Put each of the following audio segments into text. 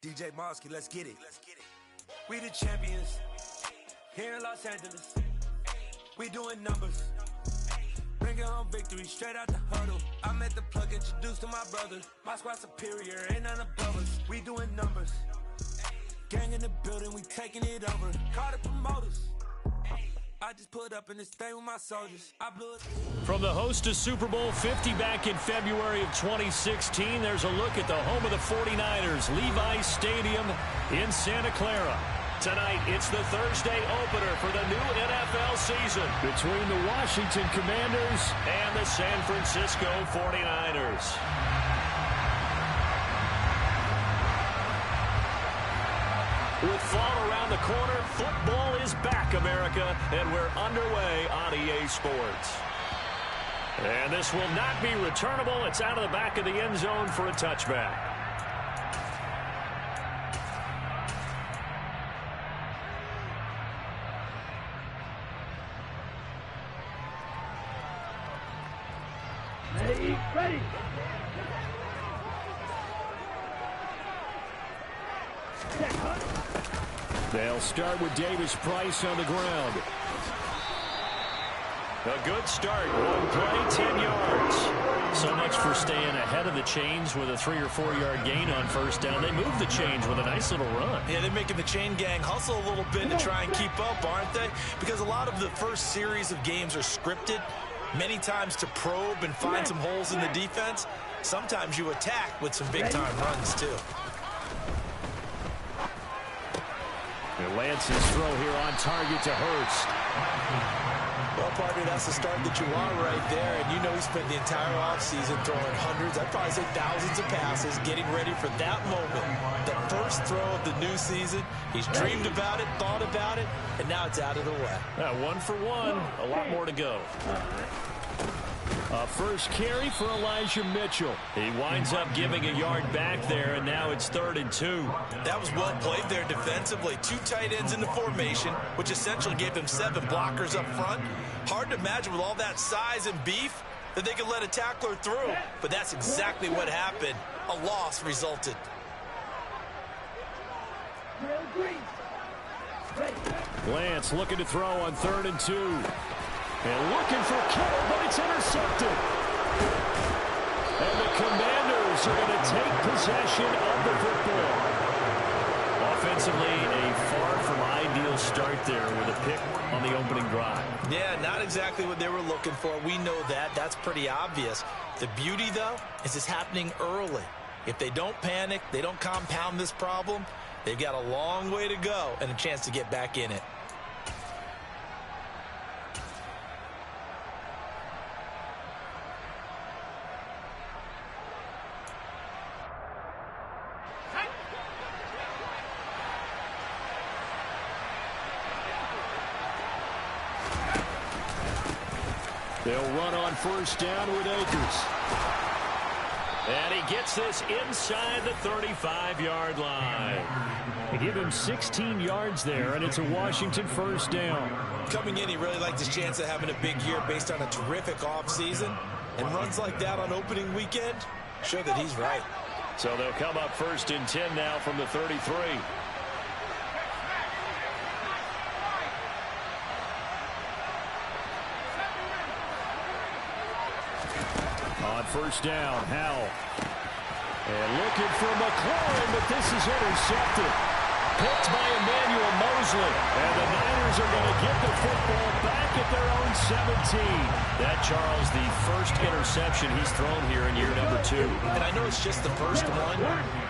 DJ Mosky, let's get it. We the champions here in Los Angeles. We doing numbers. Bringing home victory straight out the huddle. I met the plug, introduced to my brother. My squad superior, ain't none above us. We doing numbers. Gang in the building, we taking it over. Call the promoters. I just put up in this thing with my soldiers. I blew it. From the host to Super Bowl 50 back in February of 2016, there's a look at the home of the 49ers, Levi's Stadium in Santa Clara. Tonight, it's the Thursday opener for the new NFL season between the Washington Commanders and the San Francisco 49ers. With fall around the corner, football is back, America, and we're underway on EA Sports. And this will not be returnable. It's out of the back of the end zone for a touchback. Ready. They'll start with Davis Price on the ground. A good start. One play, 10 yards. So much for staying ahead of the chains with a 3 or 4 yard gain on first down. They moved the chains with a nice little run. Yeah, they're making the chain gang hustle a little bit to try and keep up, aren't they? Because a lot of the first series of games are scripted, many times to probe and find some holes in the defense. Sometimes you attack with some big-time runs, too. And Lance's throw here on target to Hurst. Well, partner, that's the start that you want right there. And you know he spent the entire offseason throwing hundreds, I'd probably say thousands of passes, getting ready for that moment. The first throw of the new season. He's dreamed about it, thought about it, and now it's out of the way. 1 for 1. A lot more to go. First carry for Elijah Mitchell. He winds up giving a yard back there, and now it's 3rd and 2. That was well played there defensively. 2 tight ends in the formation, which essentially gave them 7 blockers up front. Hard to imagine with all that size and beef that they could let a tackler through. But that's exactly what happened. A loss resulted. Lance looking to throw on 3rd and 2. And looking for Kittle, but it's intercepted. And the Commanders are going to take possession of the football. Offensively, a far from ideal start there with a pick on the opening drive. Yeah, not exactly what they were looking for. We know that. That's pretty obvious. The beauty, though, is it's happening early. If they don't panic, they don't compound this problem, they've got a long way to go and a chance to get back in it. They'll run on first down with Akers. And he gets this inside the 35-yard line. They give him 16 yards there, and it's a Washington first down. Coming in, he really liked his chance of having a big year based on a terrific offseason. And runs like that on opening weekend show that he's right. So they'll come up 1st and 10 now from the 33. On first down, Howell. And looking for McLaurin, but this is intercepted. Picked by Emmanuel Mosley. And the Niners are going to get the football back at their own 17. That, Charles, the first interception he's thrown here in year number 2. And I know it's just the first one,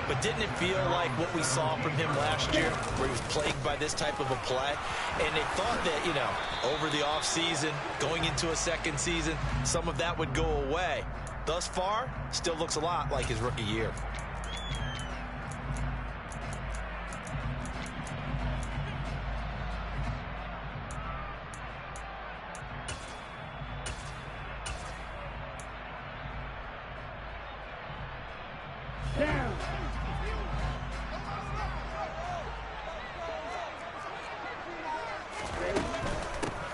but didn't it feel like what we saw from him last year, where he was plagued by this type of a play? And they thought that, you know, over the offseason, going into a second season, some of that would go away. Thus far, still looks a lot like his rookie year.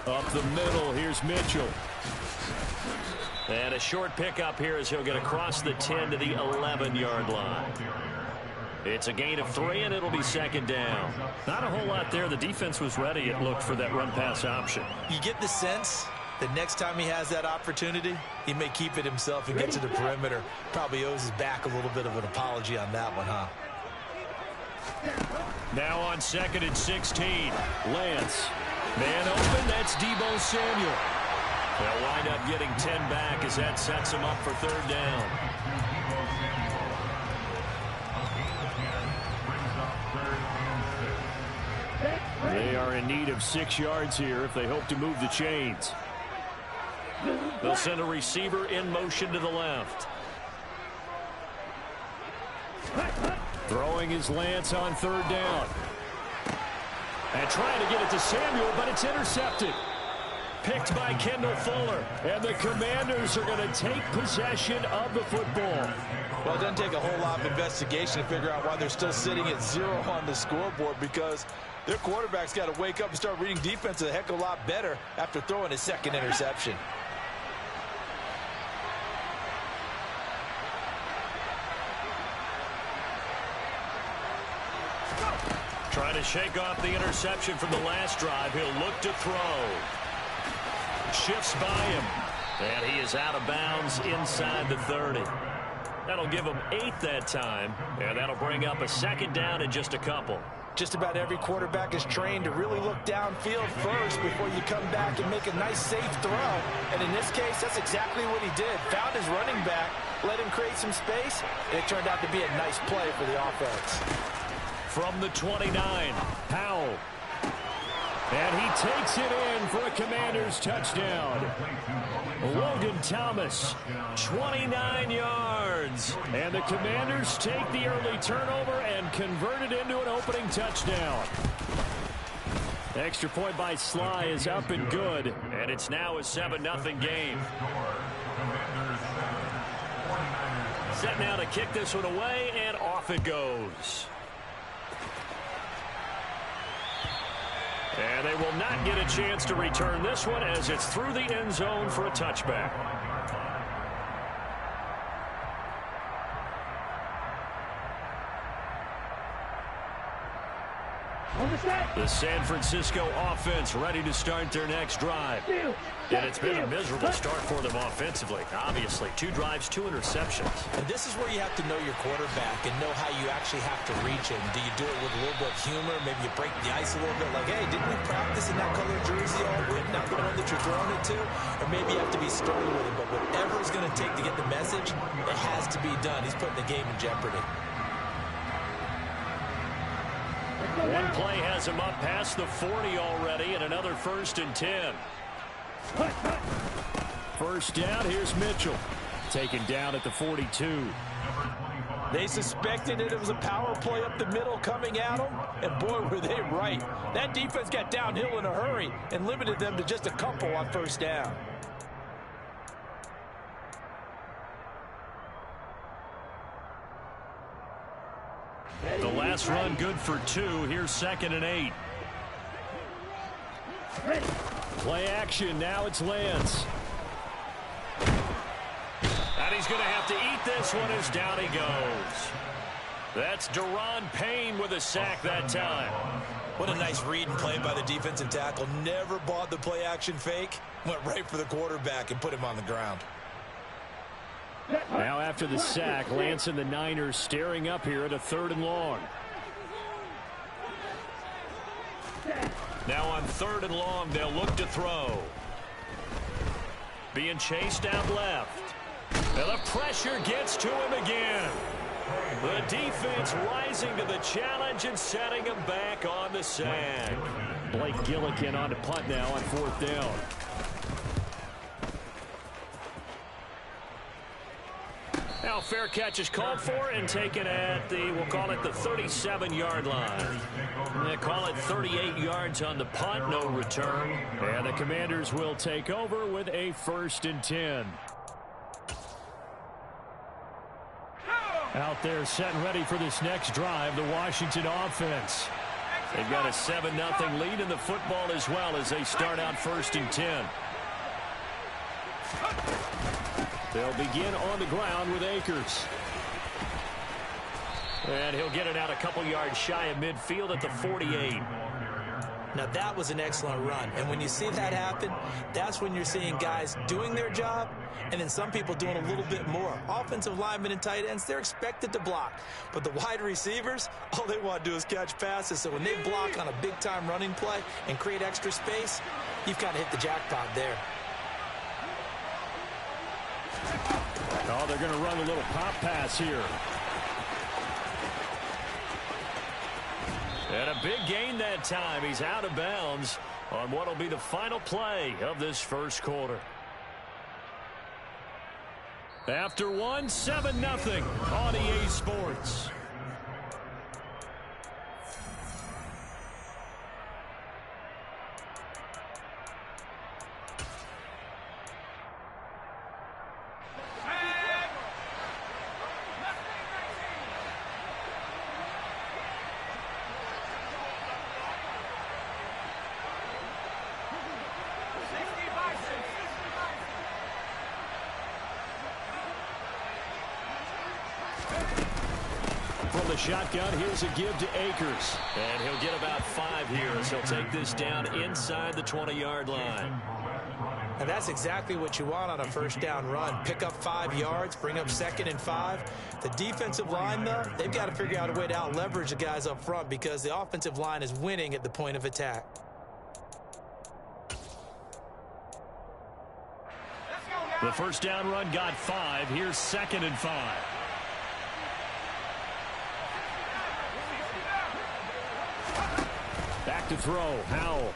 Up the middle, here's Mitchell. And a short pickup here as he'll get across the 10 to the 11-yard line. It's a gain of 3, and it'll be second down. Not a whole lot there. The defense was ready, it looked, for that run-pass option. You get the sense that next time he has that opportunity, he may keep it himself and get to the perimeter. Probably owes his back a little bit of an apology on that one, huh? Now on 2nd and 16. Lance. Man open, that's Deebo Samuel. They'll wind up getting 10 back as that sets him up for 3rd down. They are in need of 6 yards here if they hope to move the chains. They'll send a receiver in motion to the left. Throwing his Lance on 3rd down. And trying to get it to Samuel, but it's intercepted. Picked by Kendall Fuller. And the Commanders are going to take possession of the football. Well, it doesn't take a whole lot of investigation to figure out why they're still sitting at 0 on the scoreboard, because their quarterback's got to wake up and start reading defense a heck of a lot better after throwing his 2nd interception. Trying to shake off the interception from the last drive. He'll look to throw. Shifts by him. And he is out of bounds inside the 30. That'll give him 8 that time. And that'll bring up a 2nd down in just a couple. Just about every quarterback is trained to really look downfield first before you come back and make a nice, safe throw. And in this case, that's exactly what he did. Found his running back, let him create some space, and it turned out to be a nice play for the offense. From the 29, Powell. And he takes it in for a Commanders touchdown. Logan Thomas, 29 yards. And the Commanders take the early turnover and convert it into an opening touchdown. Extra point by Sly is up and good. And it's now a 7-0 game. Set now to kick this one away, and off it goes. And they will not get a chance to return this one as it's through the end zone for a touchback. The San Francisco offense ready to start their next drive. And it's been a miserable start for them offensively. Obviously, 2 drives, 2 interceptions. And this is where you have to know your quarterback and know how you actually have to reach him. Do you do it with a little bit of humor? Maybe you break the ice a little bit, like, hey, didn't we practice in that color jersey all week, not the one that you're throwing it to? Or maybe you have to be stern with it. But whatever it's going to take to get the message, it has to be done. He's putting the game in jeopardy. One play has him up past the 40 already, and another 1st and 10. First down, here's Mitchell. Taken down at the 42. They suspected that it was a power play up the middle coming at them, and boy, were they right. That defense got downhill in a hurry and limited them to just a couple on 1st down. The last run good for 2. Here's 2nd and 8. Play action. Now it's Lance. And he's going to have to eat this one as down he goes. That's Daron Payne with a sack that time. What a nice read and play by the defensive tackle. Never bought the play action fake. Went right for the quarterback and put him on the ground. Now after the sack, Lance and the Niners staring up here at a 3rd and long. Now on 3rd and long, they'll look to throw. Being chased out left. And the pressure gets to him again. The defense rising to the challenge and setting him back on the sack. Blake Gillikin on to punt now on 4th down. Now fair catch is called for and taken at the, we'll call it the 37-yard line. They call it 38 yards on the punt, no return. And the Commanders will take over with a 1st and 10. Out there set and ready for this next drive, the Washington offense. They've got a 7-0 lead in the football as well as they start out 1st and 10. They'll begin on the ground with Akers. And he'll get it out a couple yards shy of midfield at the 48. Now, that was an excellent run. And when you see that happen, that's when you're seeing guys doing their job and then some people doing a little bit more. Offensive linemen and tight ends, they're expected to block. But the wide receivers, all they want to do is catch passes. So when they block on a big-time running play and create extra space, you've kind of hit the jackpot there. Oh, they're going to run a little pop pass here. And a big gain that time. He's out of bounds on what will be the final play of this first quarter. After one, 7-0 on EA Sports. From the shotgun, here's a give to Akers. And he'll get about 5 here as he'll take this down inside the 20-yard line. And that's exactly what you want on a first down run. Pick up 5 yards, bring up 2nd and 5. The defensive line, though, they've got to figure out a way to out-leverage the guys up front because the offensive line is winning at the point of attack. The first down run got 5. Here's 2nd and 5. Back to throw, Howell.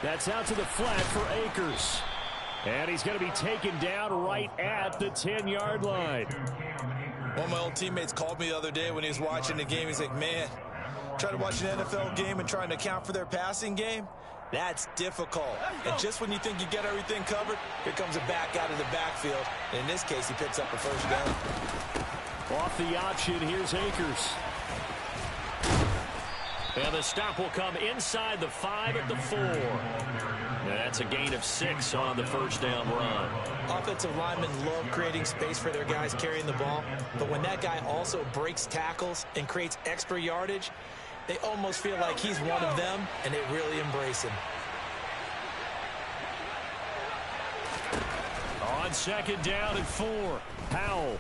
That's out to the flat for Akers. And he's going to be taken down right at the 10-yard line. One of my old teammates called me the other day when he was watching the game. He's like, man, trying to watch an NFL game and trying to account for their passing game, that's difficult. And just when you think you get everything covered, here comes a back out of the backfield. And in this case, he picks up a first down. Off the option, here's Akers. And the stop will come inside the 5 at the 4. And that's a gain of 6 on the first down run. Offensive linemen love creating space for their guys carrying the ball. But when that guy also breaks tackles and creates extra yardage, they almost feel like he's one of them, and they really embrace him. On 2nd down and 4, Howell.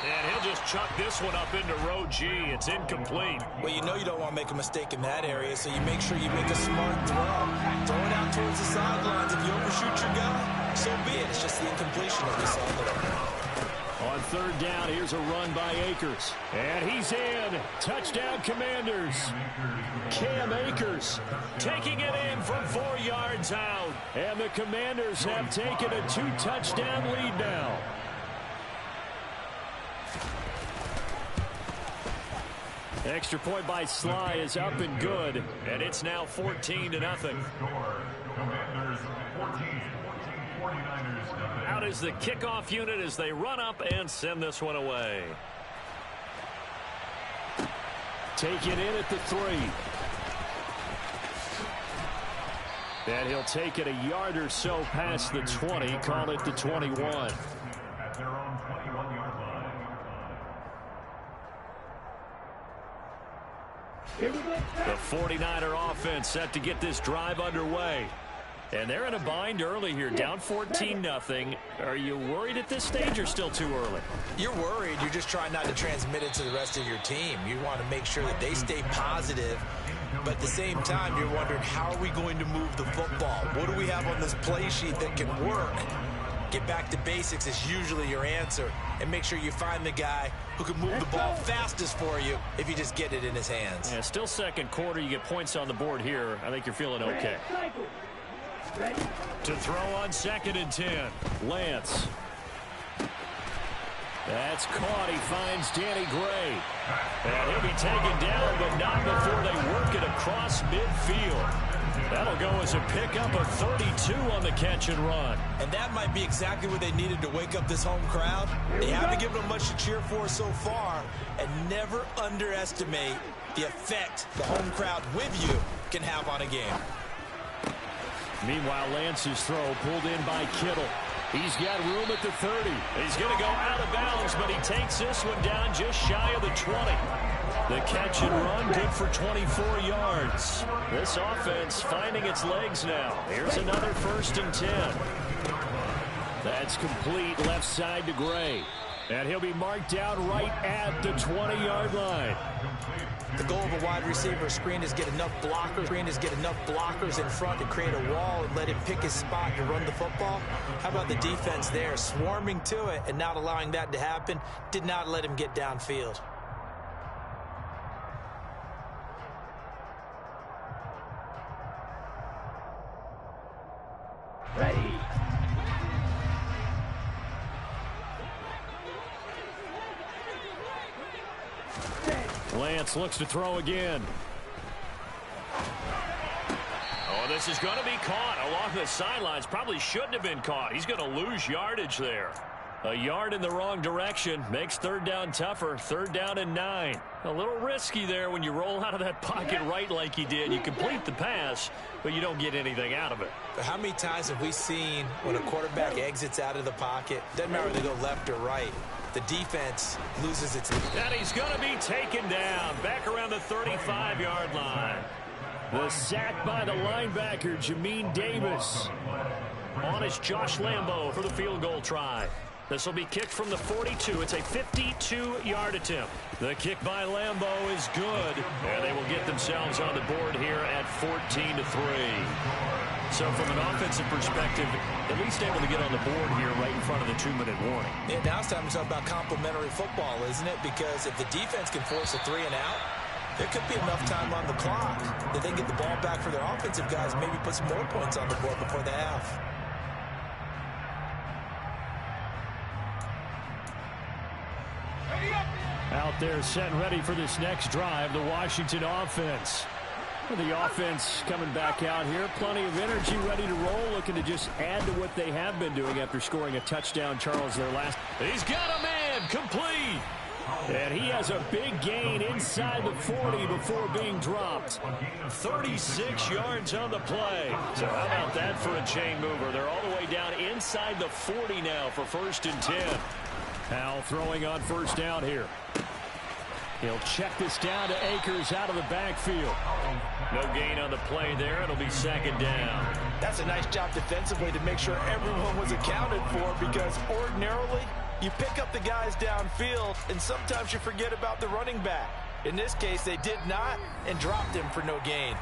And he'll just chuck this one up into row G. It's incomplete. Well, you know you don't want to make a mistake in that area, so you make sure you make a smart throw. Throw it out towards the sidelines. If you overshoot your guy, so be it. It's just the incompletion that we saw there. On 3rd down, here's a run by Akers. And he's in. Touchdown, Commanders. Cam Akers taking it in from 4 yards out. And the Commanders have taken a 2-touchdown lead now. Extra point by Sly is up and good, and it's now 14-0. Out is the kickoff unit as they run up and send this one away. Take it in at the 3. And he'll take it a yard or so past the 20, call it the 21. The 49er offense set to get this drive underway. And they're in a bind early here, down 14-0. Are you worried at this stage or still too early? You're worried. You're just trying not to transmit it to the rest of your team. You want to make sure that they stay positive. But at the same time, you're wondering, how are we going to move the football? What do we have on this play sheet that can work? Get back to basics is usually your answer. And make sure you find the guy who can move the ball fastest for you if you just get it in his hands. Yeah, still second quarter. You get points on the board here. I think you're feeling okay. To throw on 2nd and 10. Lance. That's caught. He finds Danny Gray. And he'll be taken down, but not before they work it across midfield. That'll go as a pickup of 32 on the catch and run. And that might be exactly what they needed to wake up this home crowd. They haven't given them much to cheer for so far. And never underestimate the effect the home crowd with you can have on a game. Meanwhile, Lance's throw pulled in by Kittle. He's got room at the 30. He's going to go out of bounds, but he takes this one down just shy of the 20. The catch and run, good for 24 yards. This offense finding its legs now. Here's another 1st and 10. That's complete left side to Gray. And he'll be marked down right at the 20-yard line. The goal of a wide receiver screen is get enough blockers in front to create a wall and let him pick his spot to run the football. How about the defense there, swarming to it and not allowing that to happen? Did not let him get downfield. Ready. Lance looks to throw again. Oh, this is going to be caught along the sidelines. Probably shouldn't have been caught. He's going to lose yardage there. A yard in the wrong direction makes 3rd down tougher. 3rd down and 9. A little risky there when you roll out of that pocket right like he did. You complete the pass, but you don't get anything out of it. But how many times have we seen when a quarterback exits out of the pocket, doesn't matter whether they go left or right, the defense loses its lead. And he's going to be taken down back around the 35-yard line. The sack by the linebacker, Jamin Davis. On is Josh Lambo for the field goal try. This will be kicked from the 42. It's a 52-yard attempt. The kick by Lambo is good, and they will get themselves on the board here at 14-3. So from an offensive perspective, at least able to get on the board here right in front of the 2-minute warning. Yeah, now it's time to talk about complementary football, isn't it? Because if the defense can force a 3 and out, there could be enough time on the clock that they can get the ball back for their offensive guys, maybe put some more points on the board before the half. Out there set and ready for this next drive, the Washington offense. The offense coming back out here. Plenty of energy, ready to roll, looking to just add to what they have been doing after scoring a touchdown, Charles, their last. He's got a man, complete. And he has a big gain inside the 40 before being dropped. 36 yards on the play. So how about that for a chain mover? They're all the way down inside the 40 now for 1st and 10. Powell throwing on 1st down here. He'll check this down to Akers out of the backfield. No gain on the play there. It'll be 2nd down. That's a nice job defensively to make sure everyone was accounted for, because ordinarily you pick up the guys downfield and sometimes you forget about the running back. In this case, they did not and dropped him for no gain.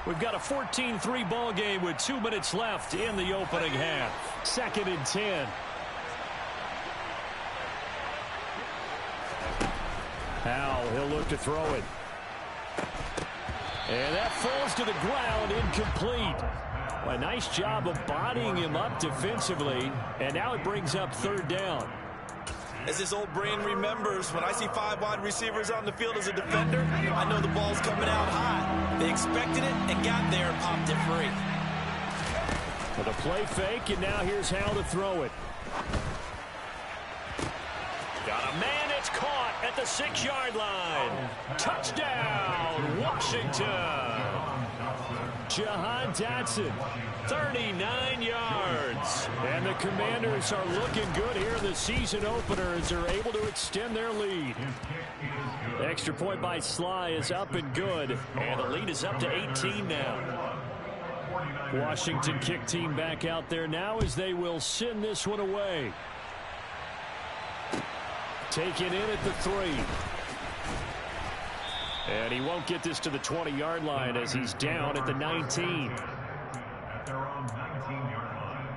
We've got a 14-3 ball game with 2 minutes left in the opening half. 2nd and 10. Powell, he'll look to throw it. And that falls to the ground, incomplete. A nice job of bodying him up defensively, and now it brings up 3rd down. As this old brain remembers, when I see 5 wide receivers on the field as a defender, I know the ball's coming out hot. They expected it and got there and popped it free. With a play fake, and now here's how to throw it. Got a man, it's caught at the 6-yard line. Touchdown, Washington. Jahan Dotson, 39 yards. And the Commanders are looking good here in the season opener as they're able to extend their lead. The extra point by Sly is up and good, and the lead is up to 18 now. Washington kick team back out there now as they will send this one away. Taken in at the 3. And he won't get this to the 20-yard line as he's down at the 19. At their own 19-yard line.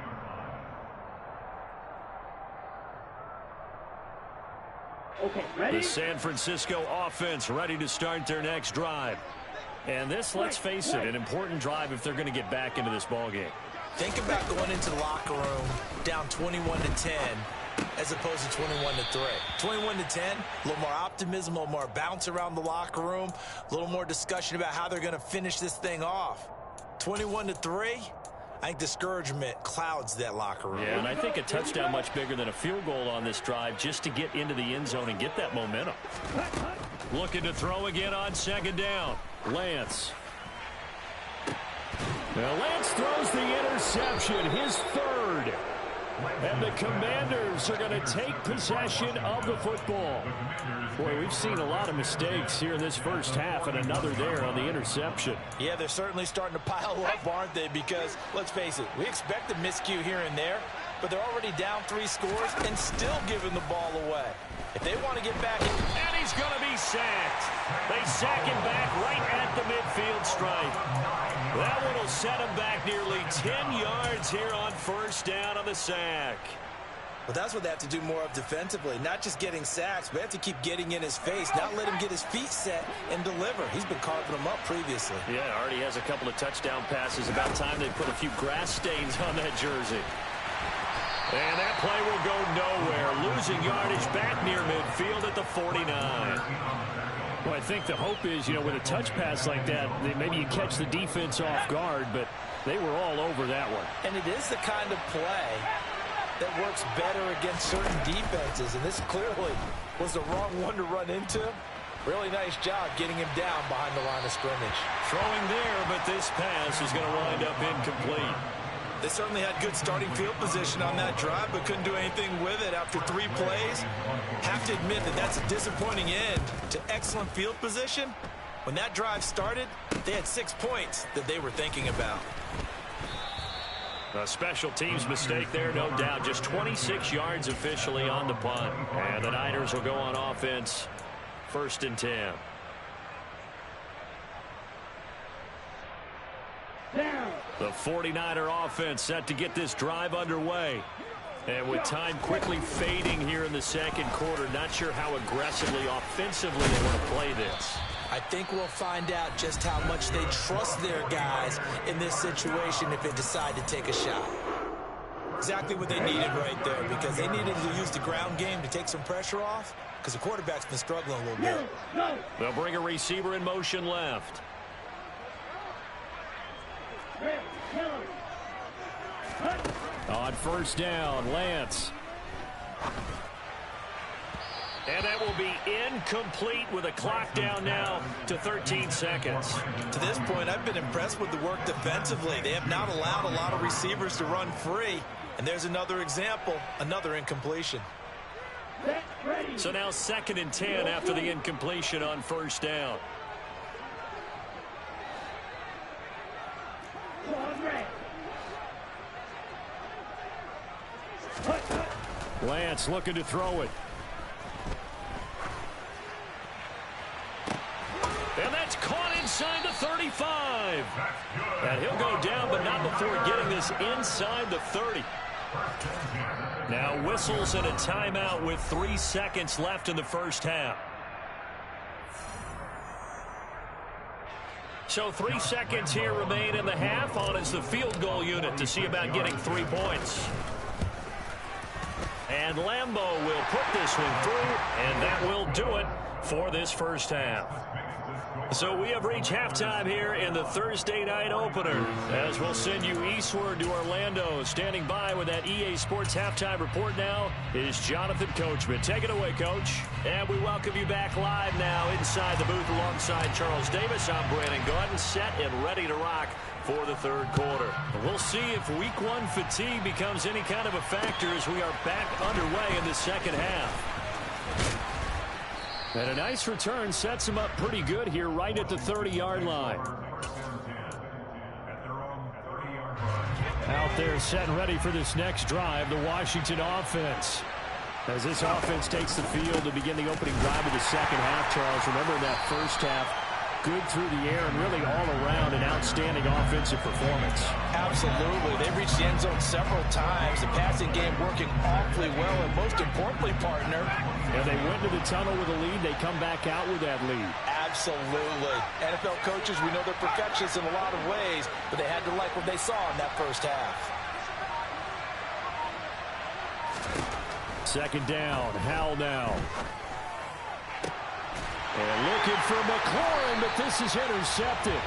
Okay, ready? The San Francisco offense ready to start their next drive. And this, let's face it, an important drive if they're going to get back into this ballgame. Think about going into the locker room down 21-10 as opposed to 21-3. 21-10, a little more optimism, a little more bounce around the locker room, a little more discussion about how they're going to finish this thing off. 21-3, I think discouragement clouds that locker room. Yeah, and I think a touchdown much bigger than a field goal on this drive just to get into the end zone and get that momentum. Looking to throw again on 2nd down. Lance. Well, Lance throws the interception, his 3rd. And the Commanders are going to take possession of the football. Boy, we've seen a lot of mistakes here in this first half, and another there on the interception. Yeah, they're certainly starting to pile up, aren't they? Because, let's face it, we expect a miscue here and there, but they're already down 3 scores and still giving the ball away. If they want to get back... And he's going to be sacked. They sack him back right at the midfield stripe. That one will set him back nearly 10 yards here on first down on the sack. Well, that's what they have to do more of defensively. Not just getting sacks, but they have to keep getting in his face, not let him get his feet set and deliver. He's been carving them up previously. Yeah, already has a couple of touchdown passes. About time they put a few grass stains on that jersey. And that play will go nowhere. Losing yardage back near midfield at the 49. Well, I think the hope is, with a touch pass like that, maybe you catch the defense off guard, but they were all over that one. And it is the kind of play that works better against certain defenses, and this clearly was the wrong one to run into. Really nice job getting him down behind the line of scrimmage. Throwing there, but this pass is going to wind up incomplete. They certainly had good starting field position on that drive, but couldn't do anything with it after 3 plays. Have to admit that that's a disappointing end to excellent field position. When that drive started, they had 6 points that they were thinking about. A special teams mistake there, no doubt. Just 26 yards officially on the punt. And the Niners will go on offense. 1st and 10. The 49er offense set to get this drive underway. And with time quickly fading here in the second quarter, not sure how aggressively, offensively they want to play this. I think we'll find out just how much they trust their guys in this situation if they decide to take a shot. Exactly what they needed right there, because they needed to use the ground game to take some pressure off, because the quarterback's been struggling a little bit. They'll bring a receiver in motion left. On first down, Lance. And that will be incomplete with a clock down now to 13 seconds. To this point, I've been impressed with the work defensively. They have not allowed a lot of receivers to run free. And there's another example, another incompletion. So now 2nd and 10 after the incompletion on first down. Lance looking to throw it. And that's caught inside the 35. And he'll go down, but not before getting this inside the 30. Now whistles and a timeout with 3 seconds left in the first half. So 3 seconds here remain in the half. On is the field goal unit to see about getting 3 points. And Lambeau will put this one through, and that will do it for this first half. So we have reached halftime here in the Thursday night opener, as we'll send you eastward to Orlando. Standing by with that EA Sports halftime report now is Jonathan Coachman. Take it away, Coach. And we welcome you back live now inside the booth alongside Charles Davis. I'm Brandon Gaudin, set and ready to rock for the third quarter. We'll see if week 1 fatigue becomes any kind of a factor as we are back underway in the second half. And a nice return sets him up pretty good here right at the 30-yard line. Out there set and ready for this next drive, the Washington offense. As this offense takes the field to begin the opening drive of the second half, Charles, remember in that first half, good through the air and really all around an outstanding offensive performance. Absolutely. They reached the end zone several times. The passing game working awfully well, and most importantly, partner. And they went to the tunnel with a lead. They come back out with that lead. Absolutely. NFL coaches, we know they're perfectionists in a lot of ways, but they had to like what they saw in that first half. Second down, Howell now. And looking for McLaurin, but this is intercepted.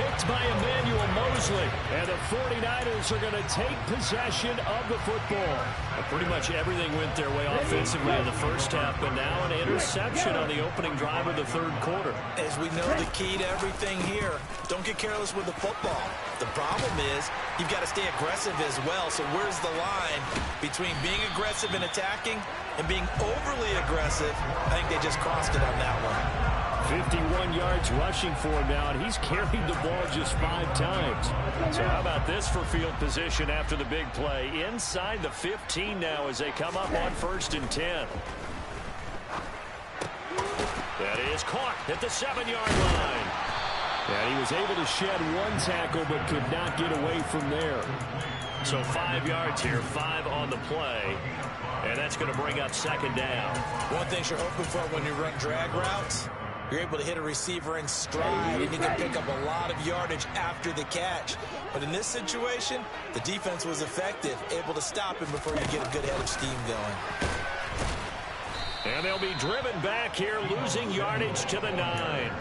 picked by Emmanuel Mosley. And the 49ers are going to take possession of the football. Pretty much everything went their way offensively in the first half, but now an interception on the opening drive of the third quarter. As we know, the key to everything here, don't get careless with the football. The problem is you've got to stay aggressive as well. So where's the line between being aggressive and attacking and being overly aggressive? I think they just crossed it on that one. 51 yards rushing for him now, and he's carried the ball just 5 times. So how about this for field position after the big play? Inside the 15 now as they come up on 1st and 10. That is caught at the 7-yard line. And he was able to shed 1 tackle but could not get away from there. So 5 yards here, 5 on the play. And that's going to bring up 2nd down. One thing you're hoping for when you run drag routes, you're able to hit a receiver in stride, and you can pick up a lot of yardage after the catch. But in this situation, the defense was effective, able to stop him before you get a good head of steam going. And they'll be driven back here, losing yardage to the 9.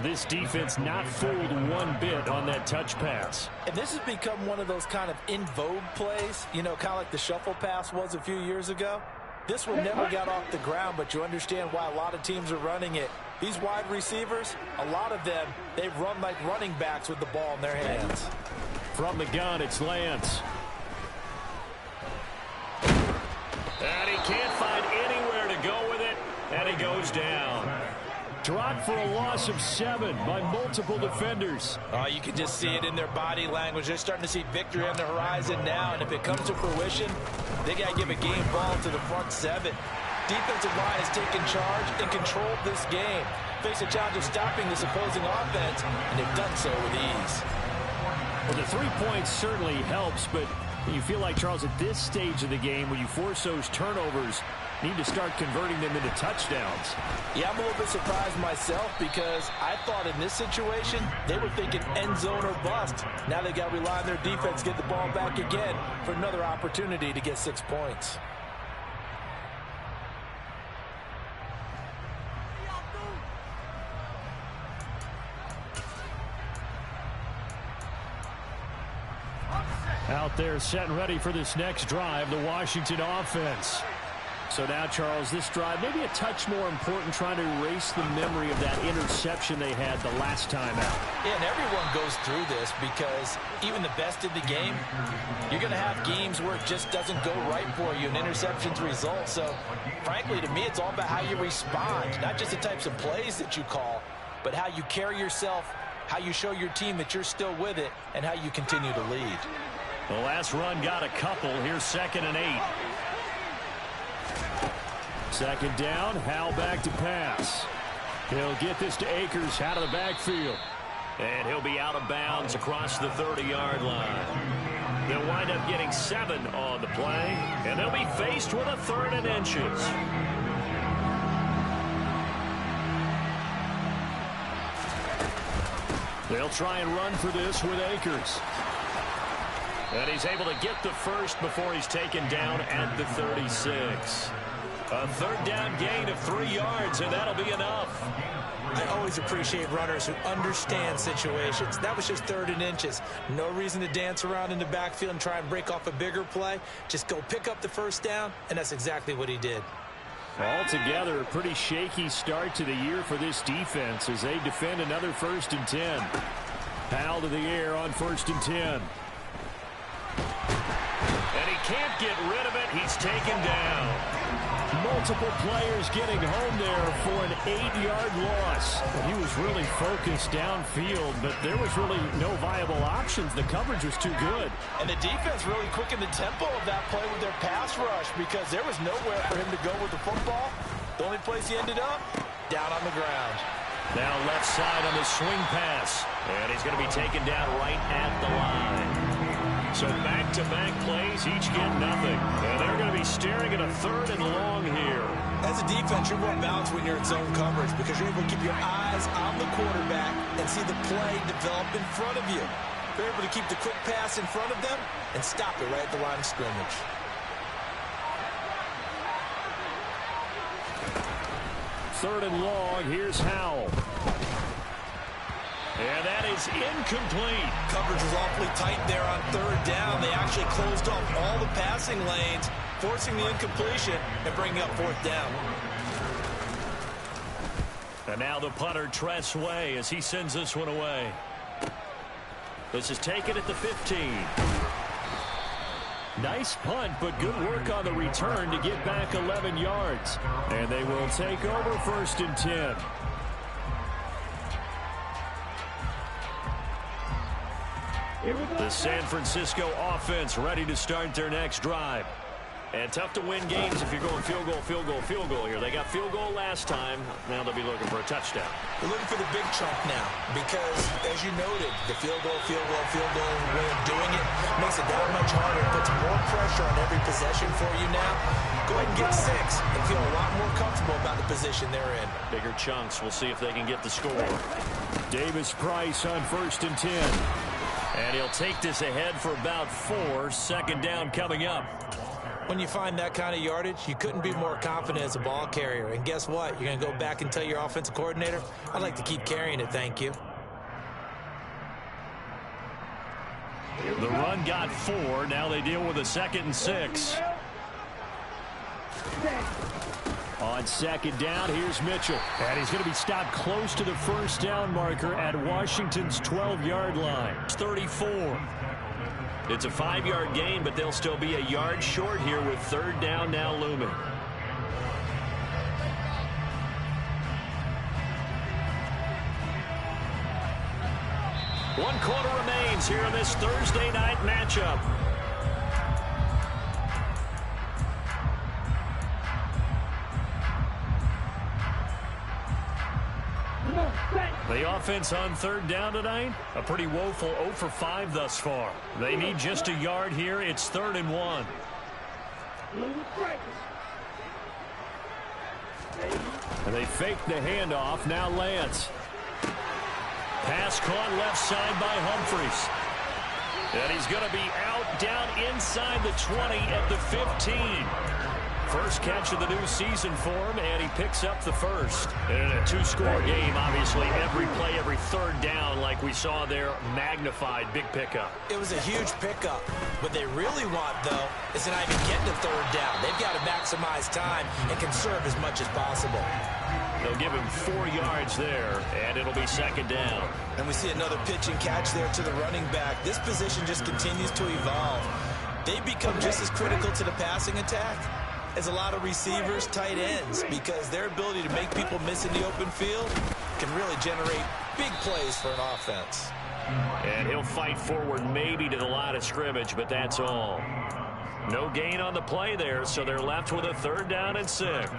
This defense not fooled one bit on that touch pass. And this has become one of those kind of in vogue plays, you know, kind of like the shuffle pass was a few years ago. This one never got off the ground, but you understand why a lot of teams are running it. These wide receivers, a lot of them, they run like running backs with the ball in their hands. From the gun, it's Lance. And he can't find anywhere to go with it, and he goes down. Dropped for a loss of 7 by multiple defenders. You can just see it in their body language. They're starting to see victory on the horizon now, and if it comes to fruition, they got to give a game ball to the front 7. Defensive line has taken charge and controlled this game. Face a challenge of stopping this opposing offense, and they've done so with ease. Well, the 3 points certainly helps, but you feel like, Charles, at this stage of the game, when you force those turnovers, need to start converting them into touchdowns. Yeah, I'm a little bit surprised myself because I thought in this situation they were thinking end zone or bust. Now they got to rely on their defense, get the ball back again for another opportunity to get 6 points. Out there set and ready for this next drive, the Washington offense. So now, Charles, this drive maybe a touch more important, trying to erase the memory of that interception they had the last time out. Yeah, and everyone goes through this because even the best in the game, you're going to have games where it just doesn't go right for you, and interceptions result. So, frankly, to me, it's all about how you respond, not just the types of plays that you call, but how you carry yourself, how you show your team that you're still with it, and how you continue to lead. The last run got a couple. Here's 2nd and 8. 2nd down, Howell back to pass. He'll get this to Akers out of the backfield. And he'll be out of bounds across the 30-yard line. They'll wind up getting 7 on the play, and they'll be faced with a 3rd and inches. They'll try and run for this with Akers. And he's able to get the first before he's taken down at the 36. A 3rd down gain of 3 yards, and that'll be enough. I always appreciate runners who understand situations. That was just 3rd and inches. No reason to dance around in the backfield and try and break off a bigger play. Just go pick up the 1st down, and that's exactly what he did. Altogether, a pretty shaky start to the year for this defense as they defend another 1st and 10. Howell to the air on 1st and 10. And he can't get rid of it. He's taken down. Multiple players getting home there for an 8-yard loss. He was really focused downfield, but there was really no viable options. The coverage was too good. And the defense really quickened the tempo of that play with their pass rush because there was nowhere for him to go with the football. The only place he ended up, down on the ground. Now left side on the swing pass. And he's going to be taken down right at the line. So back-to-back plays, each get nothing. And they're going to be staring at a 3rd and long here. As a defense, you're more balanced when you're in zone coverage because you're able to keep your eyes on the quarterback and see the play develop in front of you. You're able to keep the quick pass in front of them and stop it right at the line of scrimmage. 3rd and long, here's Howell. And that is incomplete. Coverage was awfully tight there on third down. They actually closed off all the passing lanes, forcing the incompletion and bringing up fourth down. And now the punter, Tress Way, as he sends this one away. This is taken at the 15. Nice punt, but good work on the return to get back 11 yards. And they will take over 1st and 10. The San Francisco offense ready to start their next drive. And tough to win games if you're going field goal, field goal, field goal here. They got field goal last time. Now they'll be looking for a touchdown. They're looking for the big chunk now because, as you noted, the field goal way of doing it makes it that much harder. It puts more pressure on every possession for you now. Go ahead and get 6 and feel a lot more comfortable about the position they're in. Bigger chunks. We'll see if they can get the score. Davis Price on 1st and 10. And he'll take this ahead for about 4. 2nd down coming up. When you find that kind of yardage, you couldn't be more confident as a ball carrier. And guess what? You're going to go back and tell your offensive coordinator, I'd like to keep carrying it, thank you. The run got 4. Now they deal with a 2nd and 6. On 2nd down, here's Mitchell. And he's going to be stopped close to the 1st down marker at Washington's 12-yard line. It's 34. It's a 5-yard gain, but they'll still be a yard short here with 3rd down now looming. One quarter remains here in this Thursday night matchup. The offense on 3rd down tonight, a pretty woeful 0 for 5 thus far. They need just a yard here. It's 3rd and 1. And they fake the handoff. Now Lance. Pass caught left side by Humphries. And he's going to be out down inside the 20 at the 15. First catch of the new season for him, and he picks up the 1st. And in a 2-score game, obviously, every play, every 3rd down, like we saw there, magnified, big pickup. It was a huge pickup. What they really want, though, is to not even get to 3rd down. They've got to maximize time and conserve as much as possible. They'll give him 4 yards there, and it'll be 2nd down. And we see another pitch and catch there to the running back. This position just continues to evolve. They become just as critical to the passing attack as a lot of receivers, tight ends, because their ability to make people miss in the open field can really generate big plays for an offense. And he'll fight forward maybe to the line of scrimmage, but that's all. No gain on the play there, so they're left with a 3rd down and 6.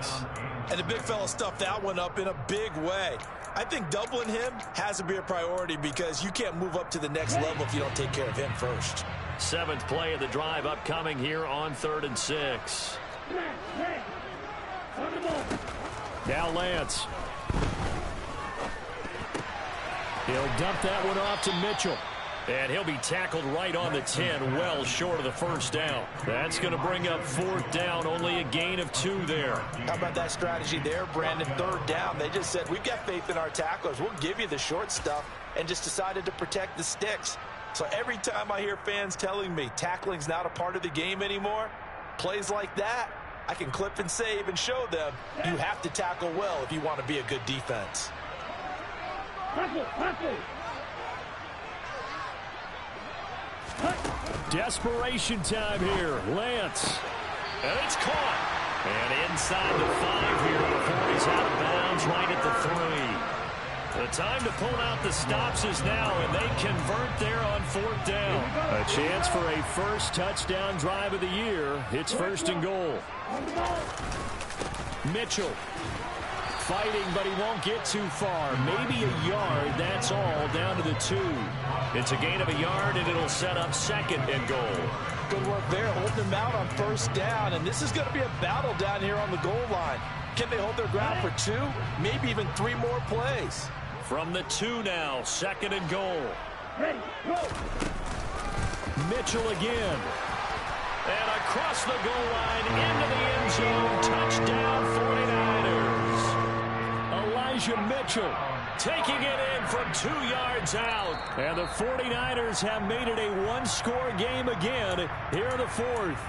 And the big fella stuffed that one up in a big way. I think doubling him has to be a priority because you can't move up to the next level if you don't take care of him first. 7th play of the drive upcoming here on 3rd and 6. Now Lance. He'll dump that one off to Mitchell. And he'll be tackled right on the 10, well short of the 1st down. That's going to bring up 4th down, only a gain of 2 there. How about that strategy there, Brandon? 3rd down, they just said, we've got faith in our tacklers. We'll give you the short stuff, and just decided to protect the sticks. So every time I hear fans telling me tackling's not a part of the game anymore, plays like that, I can clip and save and show them you have to tackle well if you want to be a good defense. Desperation time here. Lance. And it's caught. And inside the 5 here before he's out of bounds right at the 3. The time to pull out the stops is now, and they convert there on 4th down. A chance for a first touchdown drive of the year. It's 1st and goal. Mitchell fighting, but he won't get too far. Maybe a yard, that's all, down to the 2. It's a gain of a yard, and it'll set up 2nd and goal. Good work there, holding them out on 1st down, and this is going to be a battle down here on the goal line. Can they hold their ground for 2, maybe even 3 more plays? From the 2 now, 2nd and goal. Ready, go. Mitchell again. And across the goal line, into the end zone, touchdown 49ers. Elijah Mitchell taking it in from 2 yards out. And the 49ers have made it a one-score game again here in the fourth.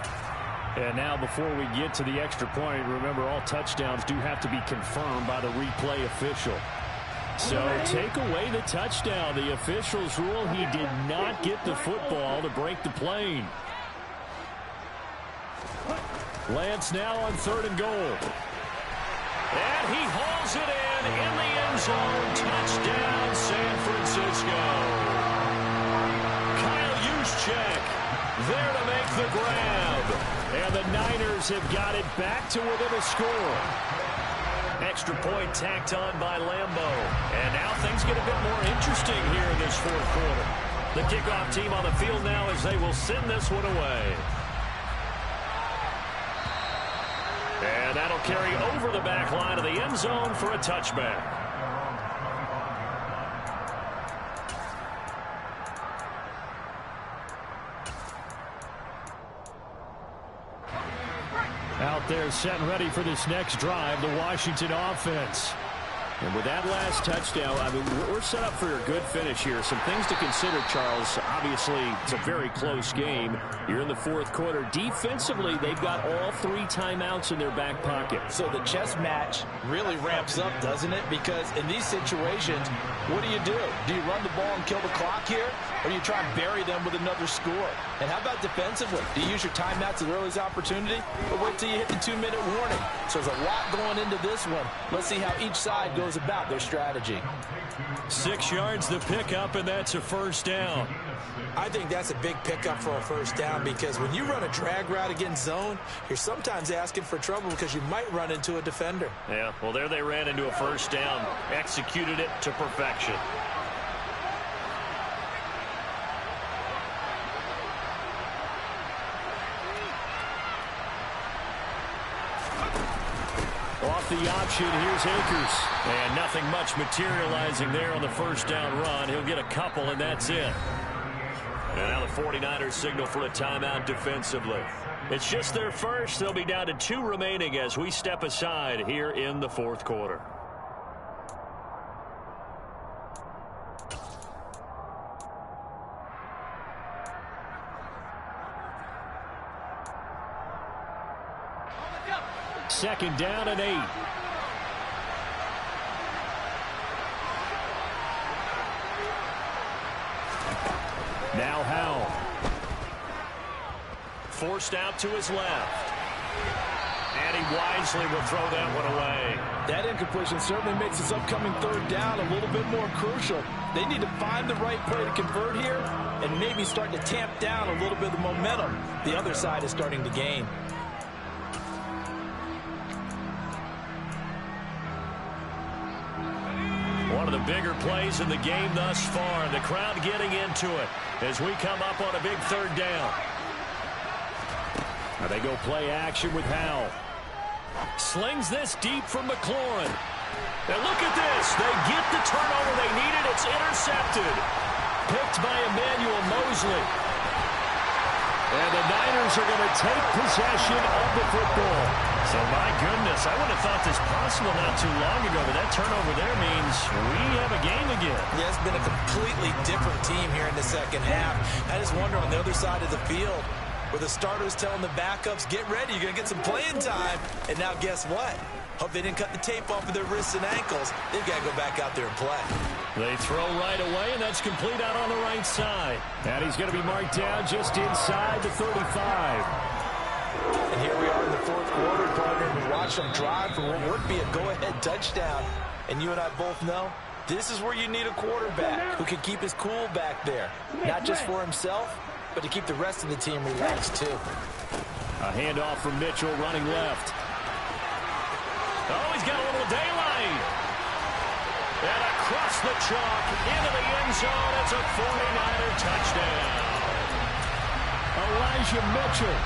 And now before we get to the extra point, remember all touchdowns do have to be confirmed by the replay official. So take away the touchdown. The officials rule he did not get the football to break the plane. Lance now on 3rd and goal. And he hauls it in the end zone. Touchdown, San Francisco. Kyle Juszczyk there to make the grab. And the Niners have got it back to within a score. Extra point tacked on by Lambeau. And now things get a bit more interesting here in this fourth quarter. The kickoff team on the field now as they will send this one away. And that'll carry over the back line of the end zone for a touchback. Out there set and ready for this next drive, the Washington offense. And with that last touchdown, I mean, we're set up for a good finish here. Some things to consider, Charles. Obviously, it's a very close game. You're in the fourth quarter. Defensively, they've got all 3 timeouts in their back pocket. So the chess match really ramps up, doesn't it? Because in these situations, what do? Do you run the ball and kill the clock here? Or do you try and bury them with another score? And how about defensively? Do you use your timeouts at the earliest opportunity? Or wait till you hit the 2-minute warning? So there's a lot going into this one. Let's see how each side goes about their strategy. 6 yards the pickup, and that's a first down. I think that's a big pickup for a first down because when you run a drag route against zone, you're sometimes asking for trouble because you might run into a defender. Yeah, well, there they ran into a first down, executed it to perfection. Off the option, here's Akers. And nothing much materializing there on the first down run. He'll get a couple, and that's it. And now the 49ers signal for a timeout defensively. It's just their first. They'll be down to 2 remaining as we step aside here in the fourth quarter. Second down and 8. Now Howell. Forced out to his left. And he wisely will throw that one away. That incompletion certainly makes this upcoming third down a little bit more crucial. They need to find the right play to convert here and maybe start to tamp down a little bit of the momentum the other side is starting to gain. One of the bigger plays in the game thus far. The crowd getting into it as we come up on a big third down. Now they go play action with Howell. Slings this deep from McLaurin. And look at this. They get the turnover they needed. It's intercepted. Picked by Emmanuel Mosley. And the Niners are going to take possession of the football. So, my goodness, I wouldn't have thought this possible not too long ago, but that turnover there means we have a game again. Yeah, it's been a completely different team here in the second half. I just wonder on the other side of the field where the starters telling the backups, get ready, you're going to get some playing time. And now guess what? Hope they didn't cut the tape off of their wrists and ankles. They've got to go back out there and play. They throw right away, and that's complete out on the right side. And he's going to be marked down just inside the 35. And here we are in the fourth quarter, partner, and we watch them drive for what would be a go-ahead touchdown. And you and I both know this is where you need a quarterback who can keep his cool back there. Not just for himself, but to keep the rest of the team relaxed, too. A handoff from Mitchell running left. Oh, he's got a little daylight. And across the chalk into the end zone. It's a 49er touchdown. Elijah Mitchell,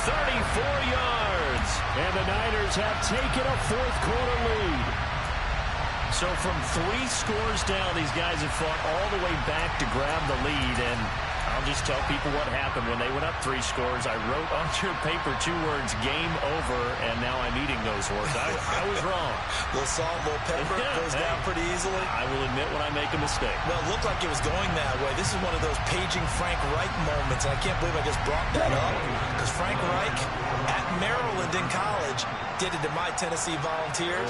34 yards. And the Niners have taken a fourth quarter lead. So from 3 scores down, these guys have fought all the way back to grab the lead. And I'll just tell people what happened when they went up 3 scores. I wrote on your paper 2 words, game over, and now I'm eating those words. I was wrong. Little salt, little pepper, goes down pretty easily. I will admit when I make a mistake. Well, it looked like it was going that way. This is one of those paging Frank Reich moments, and I can't believe I just brought that up, because Frank Reich at Maryland in college did it to my Tennessee Volunteers,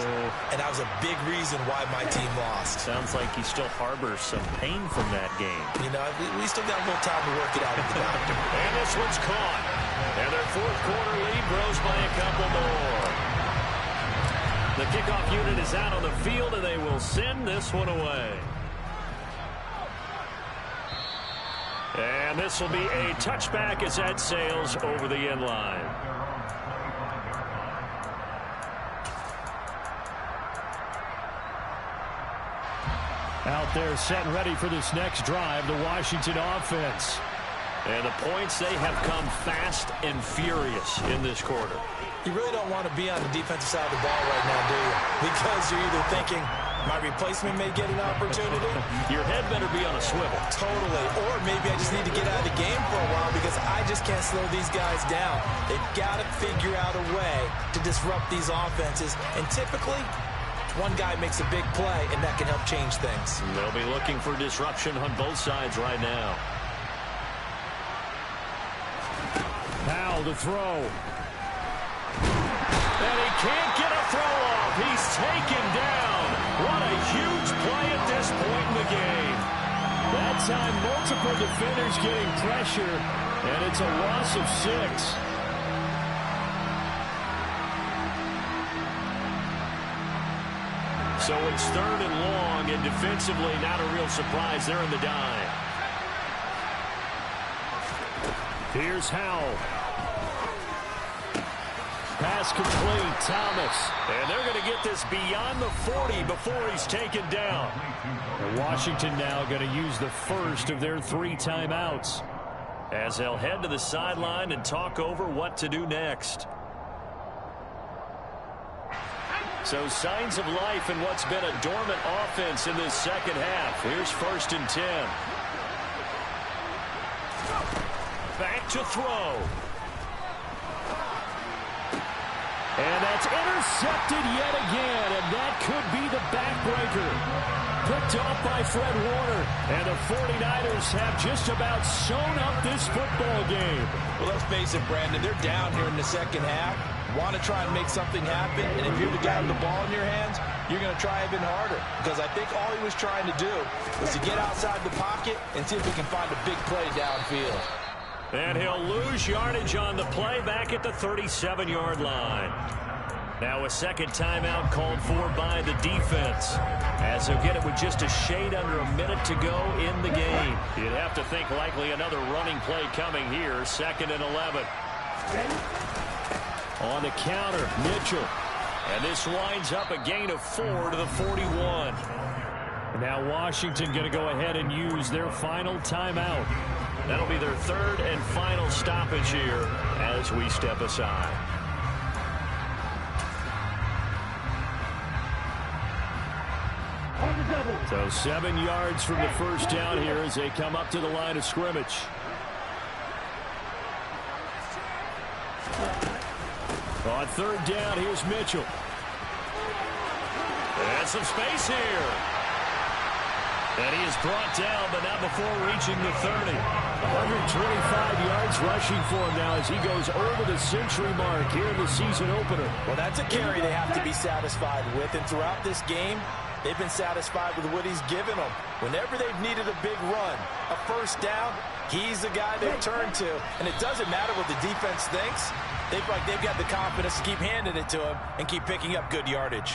and that was a big reason why my team lost. Sounds like he still harbors some pain from that game. You know, we still got a little time to work it out with the doctor. And this one's caught. And their fourth quarter lead grows by a couple more. The kickoff unit is out on the field, and they will send this one away. And this will be a touchback as that sails over the end line. Out there set and ready for this next drive, the Washington offense. And the points, they have come fast and furious in this quarter. You really don't want to be on the defensive side of the ball right now, do you? Because you're either thinking, my replacement may get an opportunity. Your head better be on a swivel. Totally. Or maybe I just need to get out of the game for a while because I just can't slow these guys down. They've got to figure out a way to disrupt these offenses. And typically, one guy makes a big play, and that can help change things. They'll be looking for disruption on both sides right now. Powell to throw. And he can't get a throw off. He's taken down. What a huge play at this point in the game. That time, multiple defenders getting pressure, and it's a loss of 6. So it's 3rd and long, and defensively, not a real surprise. They're in the dime. Here's Howell. Pass complete, Thomas. And they're going to get this beyond the 40 before he's taken down. And Washington now going to use the first of their 3 timeouts as they'll head to the sideline and talk over what to do next. So signs of life in what's been a dormant offense in this second half. Here's 1st and 10. Back to throw. And that's intercepted yet again, and that could be the backbreaker. Picked off by Fred Warner, and the 49ers have just about sewn up this football game. Well, let's face it, Brandon, they're down here in the second half. Want to try and make something happen, and if you're the guy with the ball in your hands, you're going to try even harder. Because I think all he was trying to do was to get outside the pocket and see if he can find a big play downfield. And he'll lose yardage on the play back at the 37-yard line. Now a second timeout called for by the defense, as they'll get it with just a shade under a minute to go in the game. You'd have to think likely another running play coming here. 2nd and 11. On the counter, Mitchell. And this winds up a gain of 4 to the 41. Now Washington going to go ahead and use their final timeout. That'll be their 3rd and final stoppage here as we step aside. So 7 yards from the first down here as they come up to the line of scrimmage. On 3rd down, here's Mitchell. And some space here. And he is brought down, but not before reaching the 30. 125 yards rushing for him now as he goes over the century mark here in the season opener. Well, that's a carry they have to be satisfied with. And throughout this game, they've been satisfied with what he's given them. Whenever they've needed a big run, a first down, he's the guy they've turned to. And it doesn't matter what the defense thinks. They feel like they've got the confidence to keep handing it to him and keep picking up good yardage.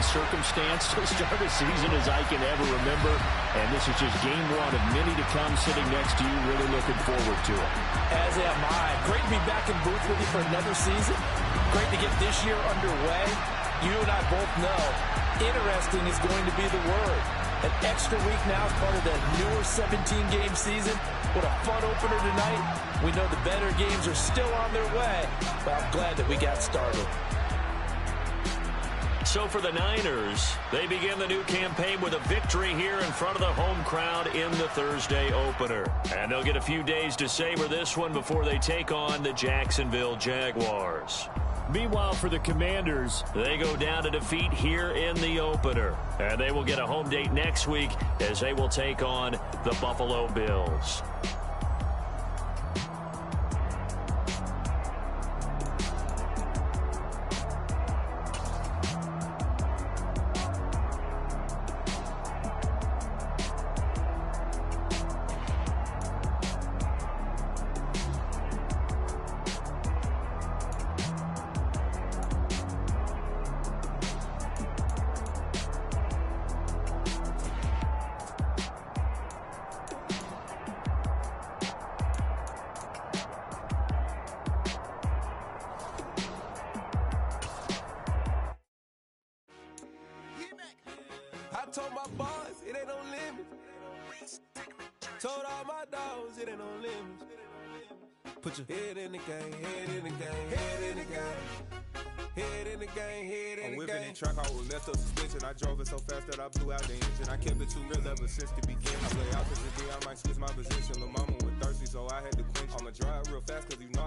Circumstance to start a season as I can ever remember, and this is just game 1 of many to come. Sitting next to you, really looking forward to it. As am I. Great to be back in booth with you for another season. Great to get this year underway. You and I both know interesting is going to be the word. An extra week now as part of the newer 17-game season. What a fun opener tonight. We know the better games are still on their way, but I'm glad that we got started. So for the Niners, they begin the new campaign with a victory here in front of the home crowd in the Thursday opener. And they'll get a few days to savor this one before they take on the Jacksonville Jaguars. Meanwhile, for the Commanders, they go down to defeat here in the opener. And they will get a home date next week as they will take on the Buffalo Bills. I told my boss, it ain't no limit. Told all my dogs, it ain't no limit. Put your head in the game, head in the game, head in the game. Head in the game, head in the game. I'm whipping in track, I was left up suspension. I drove it so fast that I blew out the engine. I kept it too real ever since the beginning. I play opposite D, I might switch my position. Lil' mama was thirsty, so I had to quench. I'ma drive real fast, cause you know